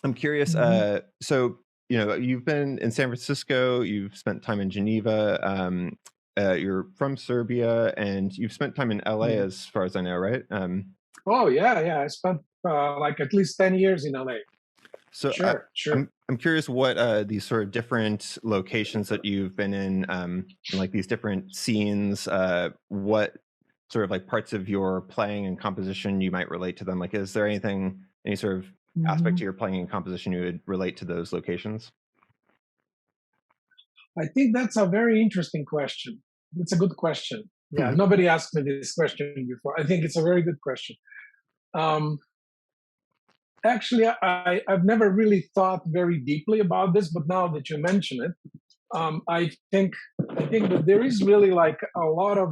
I'm curious. Mhm. So you've been in San Francisco. You've spent time in Geneva. You're from Serbia, and you've spent time in LA, Yeah. as far as I know, right? Oh, yeah, yeah. I spent like at least 10 years in LA. So Sure, sure. I'm curious what these sort of different locations that you've been in, and like these different scenes, what sort of like parts of your playing and composition you might relate to them. Like, is there any sort of aspect to Mhm. your playing and composition you would relate to those locations? I think that's a very interesting question. It's a good question. Yeah, nobody asked me this question before. I think it's a very good question. Um, Actually, I've never really thought very deeply about this, but now that you mention it, um, I think I think that there is really like a lot of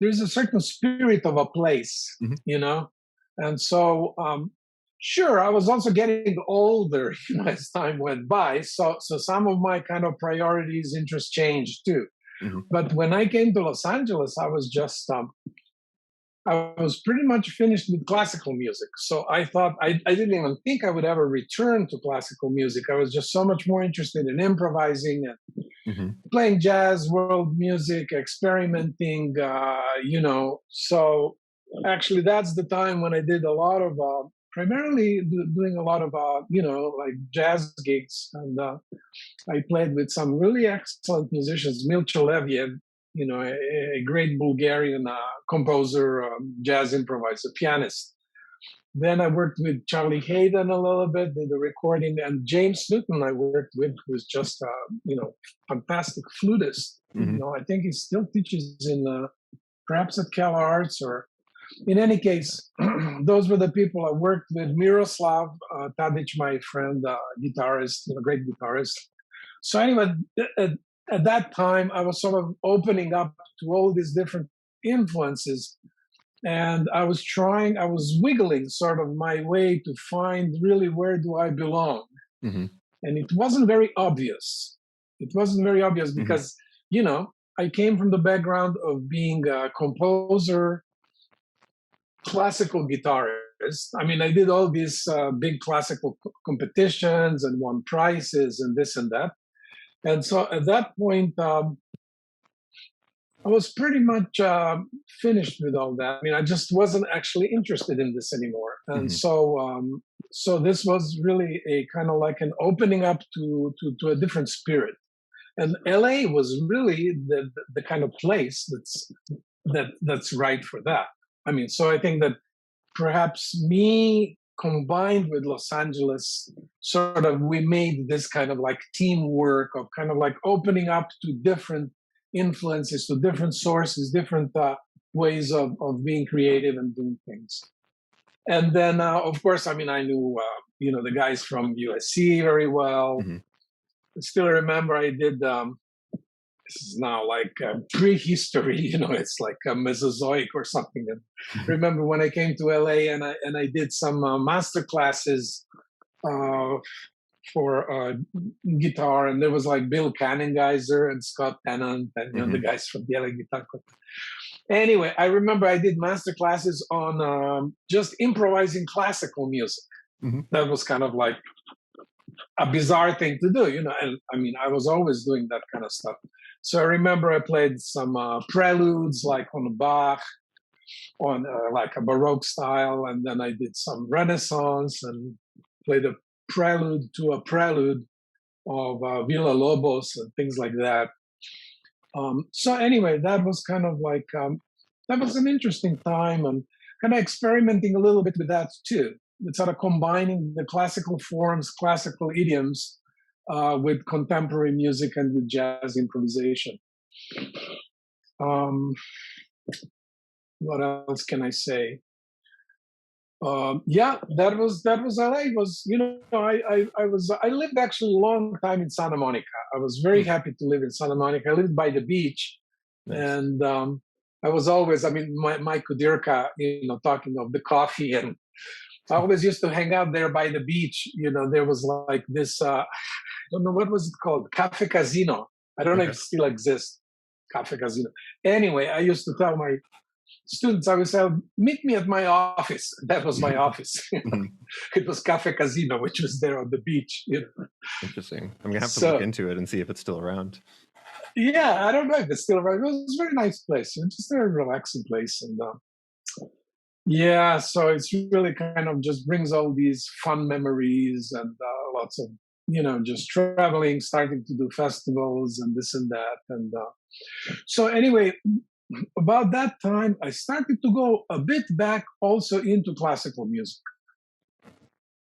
there's a certain spirit of a place, Hmm. you know, and so sure, I was also getting older, as time went by. So some of my kind of priorities, interests changed too. Hmm. But when I came to Los Angeles, I was pretty much finished with classical music. So I thought I didn't even think I would ever return to classical music. I was just so much more interested in improvising and Hmm. playing jazz, world music, experimenting, So actually, that's the time when I did a lot of, primarily doing a lot of, like jazz gigs. And I played with some really excellent musicians, Milcha Leviev, a great Bulgarian composer, jazz improviser, pianist. Then I worked with Charlie Hayden a little bit, did the recording, and James Newton I worked with, who's just fantastic flutist. Hmm. I think he still teaches in perhaps at Cal Arts or. In any case, those were the people I worked with. Miroslav Tadic, my friend, guitarist, great guitarist. So anyway, at, at that time, I was sort of opening up to all these different influences, and I was wiggling sort of my way to find really where do I belong. Hmm. And it wasn't very obvious. It wasn't very obvious Hmm. because, you know, I came from the background of being a composer, classical guitarist. I mean, I did all these big classical competitions and won prizes and this and that. And so at that point, I was pretty much finished with all that. I mean, I just wasn't actually interested in this anymore, and Hmm. so this was really a kind of like an opening up to a different spirit. And LA was really the kind of place that's right for that. I mean, so I think that perhaps me combined with Los Angeles, sort of we made this kind of like teamwork of kind of like opening up to different influences, to different sources, different ways of being creative and doing things. And then, of course, I mean, I knew, the guys from USC very well. Hmm. I still remember I did this is now like prehistory, it's like a Mesozoic or something. And remember when I came to LA and I did some master classes uh, for guitar, and there was like Bill Cannengeiser and Scott Tennant and the Hmm. guys from the LA Guitar Club. Anyway, I remember I did master classes on just improvising classical music. Hmm. That was kind of like a bizarre thing to do, and I mean, I was always doing that kind of stuff. So I remember I played some preludes like on Bach, on like a Baroque style, and then I did some Renaissance and played a prelude to a prelude of Villa Lobos and things like that. So anyway, that was kind of like that was an interesting time and kind of experimenting a little bit with that too. It's sort of combining the classical forms, classical idioms with contemporary music and with jazz improvisation. Um, what else can I say? Yeah, that was LA. Was I lived actually a long time in Santa Monica. I was very Hmm. happy to live in Santa Monica. I lived by the beach, Nice. and I was always. I mean, my Kudirka, talking of the coffee, and I always used to hang out there by the beach. There was like this. I don't know what was it called, Cafe Casino. I don't know if Okay. it still exists. Cafe Casino. Anyway, I used to tell my students, I would say, meet me at my office. That was my office. Mhm. It was Cafe Casino, which was there on the beach. Interesting. I'm gonna have to look So into it and see if it's still around. yeah, I don't know if it's still around. It was a very nice place. It's just a very relaxing place, and yeah, so it's really kind of just brings all these fun memories and lots of just traveling, starting to do festivals and this and that, and so anyway, about that time, I started to go a bit back also into classical music.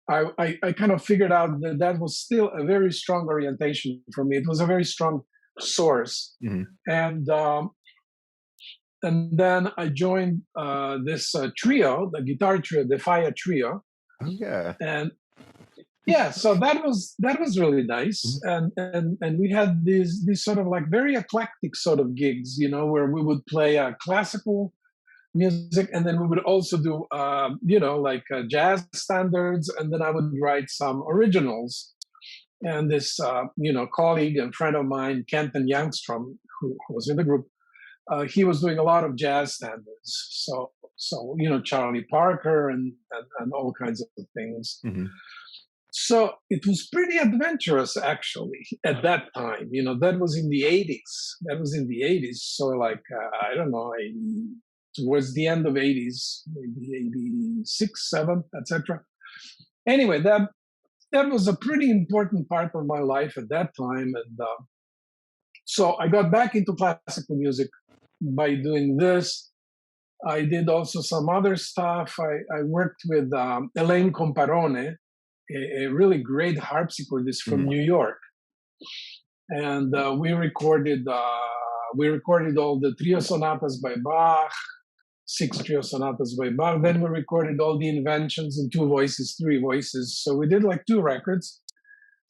I kind of figured out that that was still a very strong orientation for me. It was a very strong source, Mhm. and then I joined this trio, the guitar trio, the Fire Trio, Oh yeah. and yeah, so that was really nice, Mhm. and we had these sort of like very eclectic sort of gigs, where we would play classical music, and then we would also do like jazz standards, and then I would write some originals. And this colleague and friend of mine, Kenton Youngstrom, who was in the group, he was doing a lot of jazz standards. So Charlie Parker and all kinds of things. Mhm. So it was pretty adventurous actually at that time. That was in the 80s. That was in the 80s. So like I don't know, towards the end of 80s, maybe 86, 7, etc. Anyway, that was a pretty important part of my life at that time, and so I got back into classical music by doing this. I did also some other stuff. I worked with Elaine Comparone, a really great harpsichordist from Mhm. New York, and we recorded all the trio sonatas by Bach, 6 trio sonatas by Bach. Then we recorded all the inventions in 2 voices, 3 voices. So we did like 2 records,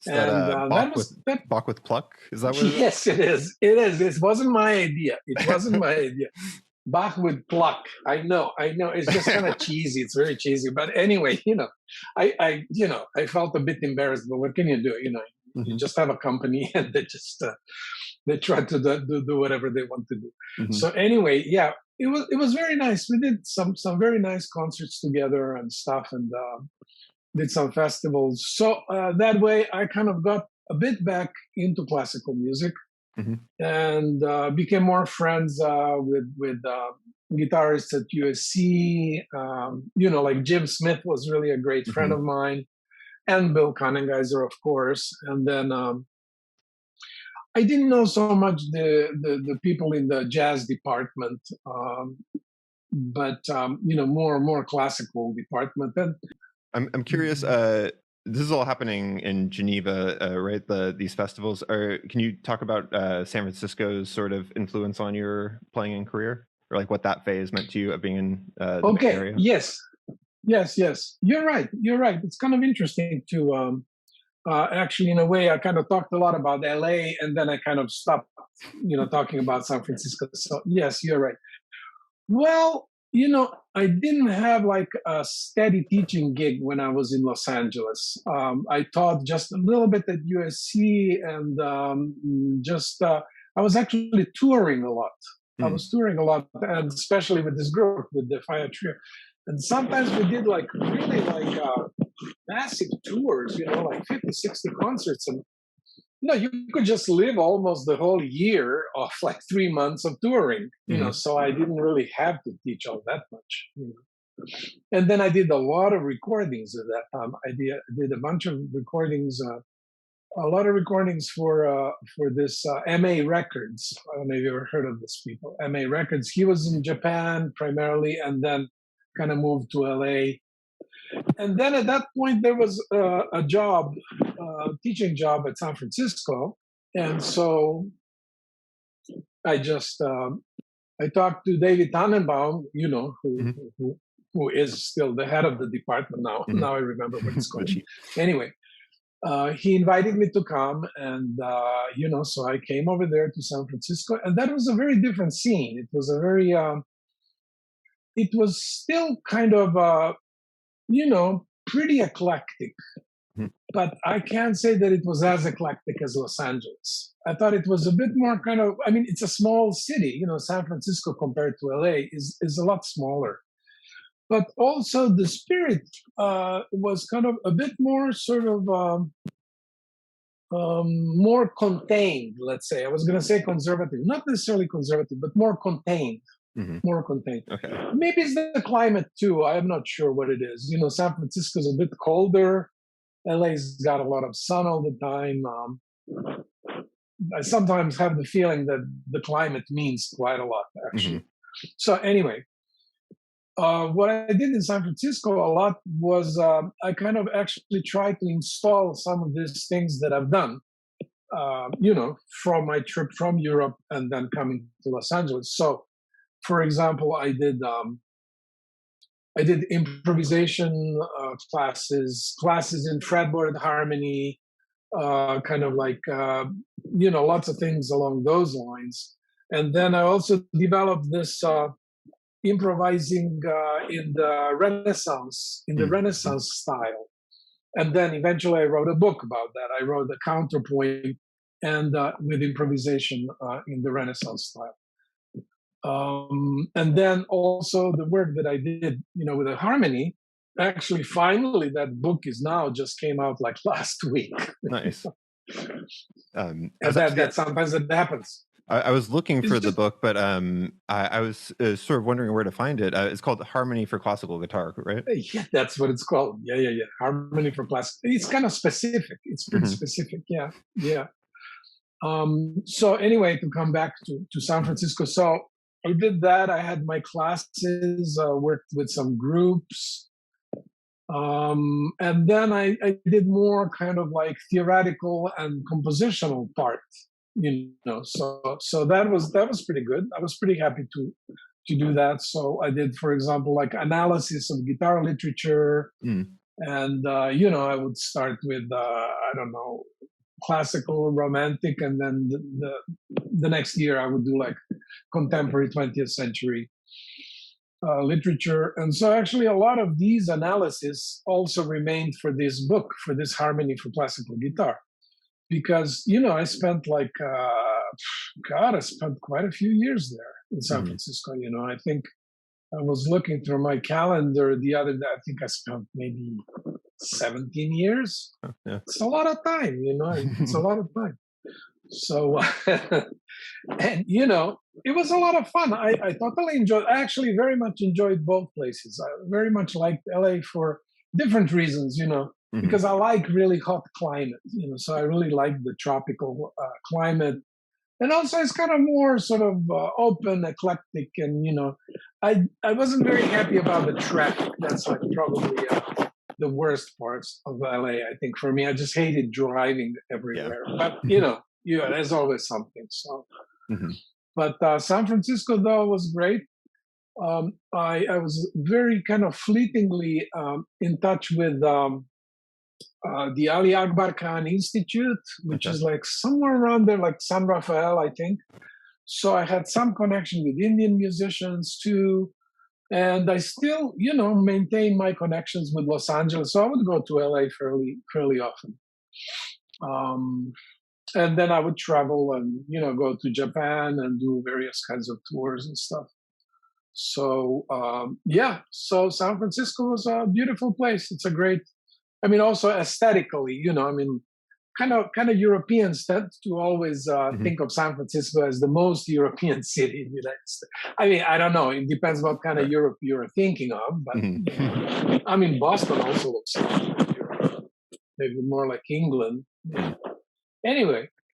Is that and that Bach with was that. Bach with pluck? Is that what it is? Yes, it is. It is. It wasn't my idea. It wasn't my idea. Bach with pluck. I know. It's just kind of cheesy. It's very cheesy. But anyway, I felt a bit embarrassed. But what can you do? You Mhm. just have a company, and they try to do whatever they want to do. Mhm. So anyway, yeah, it was very nice. We did some very nice concerts together and stuff, and did some festivals. So that way, I kind of got a bit back into classical music, Mhm. and became more friends with guitarists at USC. Like Jim Smith was really a great friend Mhm. of mine, and Bill Connengeiser, of course. And then I didn't know so much the people in the jazz department, but more classical department. And I'm curious. This is all happening in Geneva, right? These festivals. Can you talk about San Francisco's sort of influence on your playing and career, or like what that phase meant to you of being in the Bay okay, Area? yes, yes, you're right. You're right. It's kind of interesting to actually, in a way, I kind of talked a lot about LA, and then I kind of stopped, talking about San Francisco. So yes, you're right. Well, I didn't have like a steady teaching gig when I was in Los Angeles. I taught just a little bit at USC, and just I was actually touring a lot. I Mm. was touring a lot, and especially with this group, with the Fire Trio. And sometimes we did like really like massive tours, like 50, 60 concerts. And you could just live almost the whole year of like 3 months of touring, Mhm. so I didn't really have to teach all that much. And then I did a lot of recordings at that time. I did a bunch of recordings, a lot of recordings for this MA Records. I don't know if you ever heard of this people, MA Records. He was in Japan primarily, and then kind of moved to LA. And then at that point, there was a job, teaching job at San Francisco, and so I just I talked to David Tannenbaum, Mhm. who is still the head of the department now. Mhm. Now I remember what it's The called. chief. Anyway, he invited me to come, and so I came over there to San Francisco, and that was a very different scene. It was a very, it was still kind of, pretty eclectic. Mhm. but I can't say that it was as eclectic as Los Angeles. I thought it was a bit more kind of, I mean, it's a small city, San Francisco compared to LA is a lot smaller. But also the spirit was kind of a bit more sort of more contained, let's say. I was going to say conservative, not necessarily conservative, but more contained. Hmm. More contained. Okay. Maybe it's the climate too. I'm not sure what it is. San Francisco's a bit colder. LA's got a lot of sun all the time. I sometimes have the feeling that the climate means quite a lot, actually. Hmm. So anyway, what I did in San Francisco a lot was I kind of actually tried to install some of these things that I've done, from my trip from Europe and then coming to Los Angeles. So, for example, I did improvisation classes in fretboard harmony, kind of like lots of things along those lines. And then I also developed this improvising in the Renaissance style. And then eventually I wrote a book about that. I wrote a counterpoint and with improvisation in the Renaissance style. And then also the work that I did, with the harmony. Actually, finally, that book is now just came out like last week. Nice. And that sometimes it happens. I was looking for the just, book, but I was sort of wondering where to find it. It's called Harmony for Classical Guitar, right? Yeah, that's what it's called. Yeah. Harmony for classical. It's kind of specific. It's pretty specific. Yeah. So anyway, to come back to San Francisco. So I did that. I had my classes, worked with some groups. And then I did more kind of like theoretical and compositional part, so that was pretty good. I was pretty happy to do that. So I did, for example, like analysis of guitar literature, and I would start with I don't know, classical, romantic, and then the next year I would do like contemporary 20th century literature. And so actually a lot of these analyses also remained for this book, for this Harmony for Classical Guitar, because I spent like I spent quite a few years there in San Francisco. I think I was looking through my calendar the other day. I think I spent maybe 17 years. Yeah. It's a lot of time, it's a lot of time. So, and it was a lot of fun. I totally enjoyed. I actually very much enjoyed both places. I very much liked LA for different reasons, because I like really hot climate, so I really like the tropical climate. And also it's kind of more sort of open, eclectic, and I wasn't very happy about the traffic. That's like probably the worst parts of LA, I think, for me. I just hated driving everywhere. But there's always something. So, but San Francisco though was great. I was very kind of fleetingly in touch with the Ali Akbar Khan Institute, which is like somewhere around there, like San Rafael, I think. So I had some connection with Indian musicians too. And I still, maintain my connections with Los Angeles. So I would go to LA fairly often. And then I would travel and, go to Japan and do various kinds of tours and stuff. So, so San Francisco was a beautiful place. It's a great, also aesthetically, kind of Europeans tend to always think of San Francisco as the most European city in the United States. I don't know. It depends what kind of Europe you're thinking of. But Boston also looks like Europe, maybe more like England. Anyway,